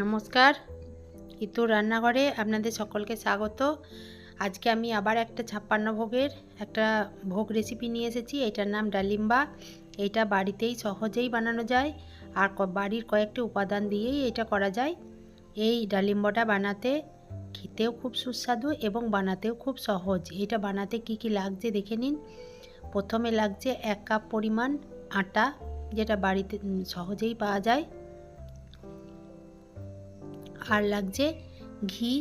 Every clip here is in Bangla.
নমস্কার, ইতুর রান্নাঘরে আপনাদের সকলকে স্বাগত। আজকে আমি আবার একটা 56 ভোগের একটা ভোগ রেসিপি নিয়ে এসেছি। এটার নাম ডালিম্বা। এটা বাড়িতেই সহজেই বানানো যায় আর বাড়ির কয়েকটি উপাদান দিয়েই এটা করা যায়। এই ডালিম্বাটা বানাতে খেতেও খুব সুস্বাদু এবং বানাতেও খুব সহজ। এটা বানাতে কি কি লাগছে দেখে নিন। প্রথমে লাগছে 1 কাপ পরিমাণ আটা, যেটা বাড়িতে সহজেই পাওয়া যায়। আর লাগছে ঘি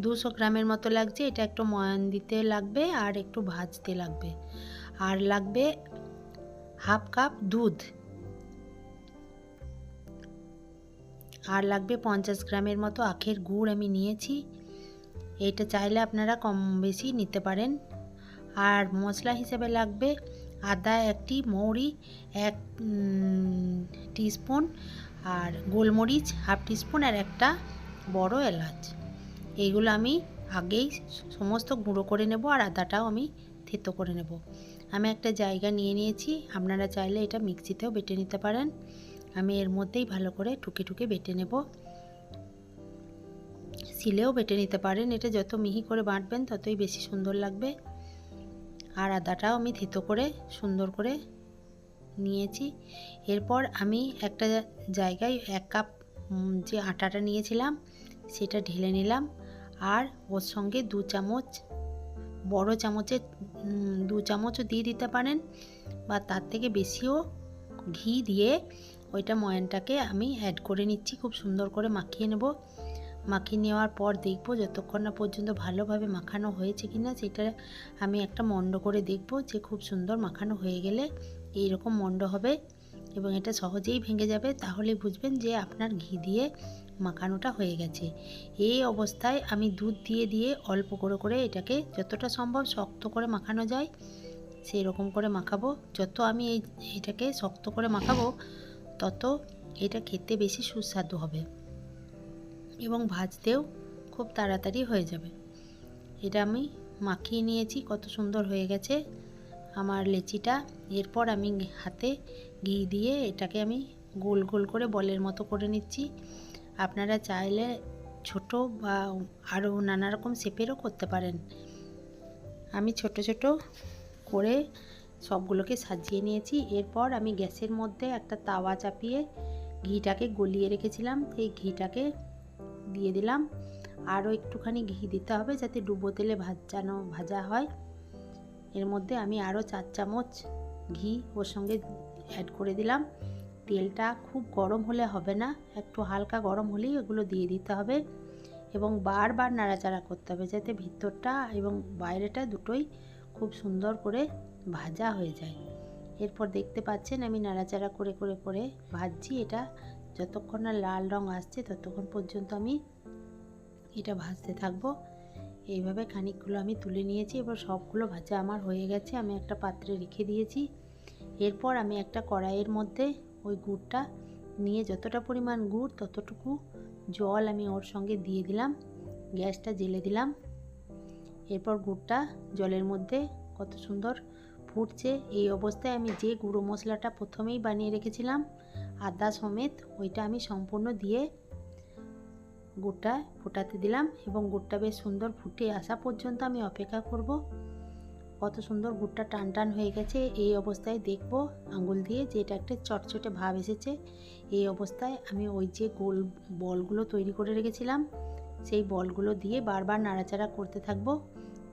200 গ্রামের মতো লাগছে। এটা একটু ময়ান দিতে লাগবে আর একটু ভাজতে লাগবে। আর লাগবে হাফ কাপ দুধ। আর লাগবে 50 গ্রামের মতো আখের গুড় আমি নিয়েছি। এটা চাইলে আপনারা কম বেশি নিতে পারেন। আর মশলা হিসেবে লাগবে আদা একটি, মৌরি 1 টিস্পুন, আর গোলমরিচ হাফ টিস্পুন, আর একটা বড় এলাচ। এইগুলো আমি আগেই সমস্ত গুঁড়ো করে নেব। আর আদাটাও আমি থেতো করে নেব। আমি একটা জায়গা নিয়ে নিয়েছি। আপনারা চাইলে এটা মিক্সিতেও বেটে নিতে পারেন। আমি এর মধ্যেই ভালো করে টুকে টুকে বেটে নেব। শিলেও বেটে নিতে পারেন। এটা যত মিহি করে বাটবেন ততই বেশি সুন্দর লাগবে। আর আদাটাও আমি থেতো করে সুন্দর করে নিয়েছি। এরপর আমি একটা জায়গায় 1 কাপ যে আটাটা নিয়েছিলাম সেটা ঢেলে নিলাম। আর ওর সঙ্গে 2 চামচ, বড় চামচের 2 চামচও দিয়ে দিতে পারেন বা তার থেকে বেশিও ঘি দিয়ে ওইটা ময়ানটাকে আমি অ্যাড করে নিচ্ছি। খুব সুন্দর করে মাখিয়ে নেব। মাখিয়ে নেওয়ার পর দেখব যতক্ষণ না পর্যন্ত ভালোভাবে মাখানো হয়েছে কিনা সেটা আমি একটা মণ্ড করে দেখব। যে খুব সুন্দর মাখানো হয়ে গেলে এইরকম মণ্ড হবে এবং এটা সহজেই ভেঙে যাবে। তাহলে বুঝবেন যে আপনার ঘি দিয়ে মাখানোটা হয়ে গেছে। এই অবস্থায় আমি দুধ দিয়ে দিয়ে অল্প করে করে এটাকে যতটা সম্ভব শক্ত করে মাখানো যায় সেই রকম করে মাখাবো। যত আমি এইটাকে শক্ত করে মাখাবো তত এটা খেতে বেশি সুস্বাদু হবে এবং ভাজতেও খুব তাড়াতাড়ি হয়ে যাবে। এটা আমি মাখিয়ে নিয়েছি। কত সুন্দর হয়ে গেছে আমার লেচিটা। এরপর আমি হাতে ঘি দিয়ে এটাকে আমি গোল গোল করে বলের মতো করে নিচ্ছি। আপনারা চাইলে ছোট বা আরও নানা রকম শেপেরও করতে পারেন। আমি ছোট ছোট করে সবগুলোকে সাজিয়ে নিয়েছি। এরপর আমি গ্যাসের মধ্যে একটা তাওয়া চাপিয়ে ঘিটাকে গলিয়ে রেখেছিলাম সেই ঘিটাকে দিয়ে দিলাম। আরও একটুখানি ঘি দিতে হবে যাতে ডুবো তেলে ভাজা হয়। এর মধ্যে আমি আরও 4 চামচ ঘি ওর সঙ্গে অ্যাড করে দিলাম। তেলটা খুব গরম হলে হবে না, একটু হালকা গরম হলেই এগুলো দিয়ে দিতে হবে এবং বারবার নাড়াচাড়া করতে হবে যাতে ভিতরটা এবং বাইরেটা দুটোই খুব সুন্দর করে ভাজা হয়ে যায়। এরপর দেখতে পাচ্ছেন আমি নাড়াচাড়া করে করে করে ভাজছি। এটা যতক্ষণ না লাল রং আসছে ততক্ষণ পর্যন্ত আমি এটা ভাজতে থাকবো। এইভাবে খানিকগুলো আমি তুলে নিয়েছি। এবার সবগুলো ভাজা আমার হয়ে গেছে। আমি একটা পাত্রে রেখে দিয়েছি। এরপর আমি একটা কড়াইয়ের মধ্যে ওই গুড়টা নিয়ে যতটা পরিমাণ গুড় ততটুকু জল আমি ওর সঙ্গে দিয়ে দিলাম। গ্যাসটা জ্বেলে দিলাম। এরপর গুড়টা জলের মধ্যে কত সুন্দর ফুটছে। এই অবস্থায় আমি যে গুঁড়ো মশলাটা প্রথমেই বানিয়ে রেখেছিলাম আদা সমেত ওইটা আমি সম্পূর্ণ দিয়ে গুড়টা ফোটাতে দিলাম এবং গুড়টা বেশ সুন্দর ফুটে আসা পর্যন্ত আমি অপেক্ষা করব। কত সুন্দর গুড়টা টান টান হয়ে গেছে। এই অবস্থায় দেখব আঙুল দিয়ে যে এটা একটা চটচটে ভাব এসেছে। এই অবস্থায় আমি ওই যে গোল বলগুলো তৈরি করে রেখেছিলাম সেই বলগুলো দিয়ে বারবার নাড়াচাড়া করতে থাকবো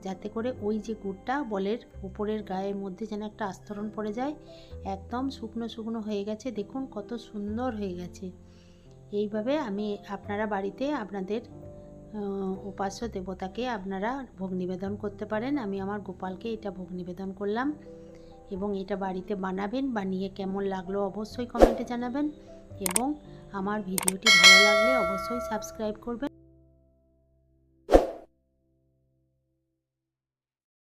যাতে করে ওই যে গুড়টা বলের উপরের গায়ের মধ্যে যেন একটা আস্তরণ পড়ে যায়। একদম শুকনো শুকনো হয়ে গেছে। দেখুন কত সুন্দর হয়ে গেছে। এইভাবে আপনারা বাড়িতে আপনাদের উপাস্য দেবতাকে আপনারা ভোগ নিবেদন করতে পারেন। আমি আমার গোপালকে এটা ভোগ নিবেদন করলাম এবং এটা বাড়িতে বানাবেন। বানিয়ে কেমন লাগলো অবশ্যই কমেন্টে জানাবেন এবং আমার ভিডিওটি ভালো লাগলে অবশ্যই সাবস্ক্রাইব করবেন।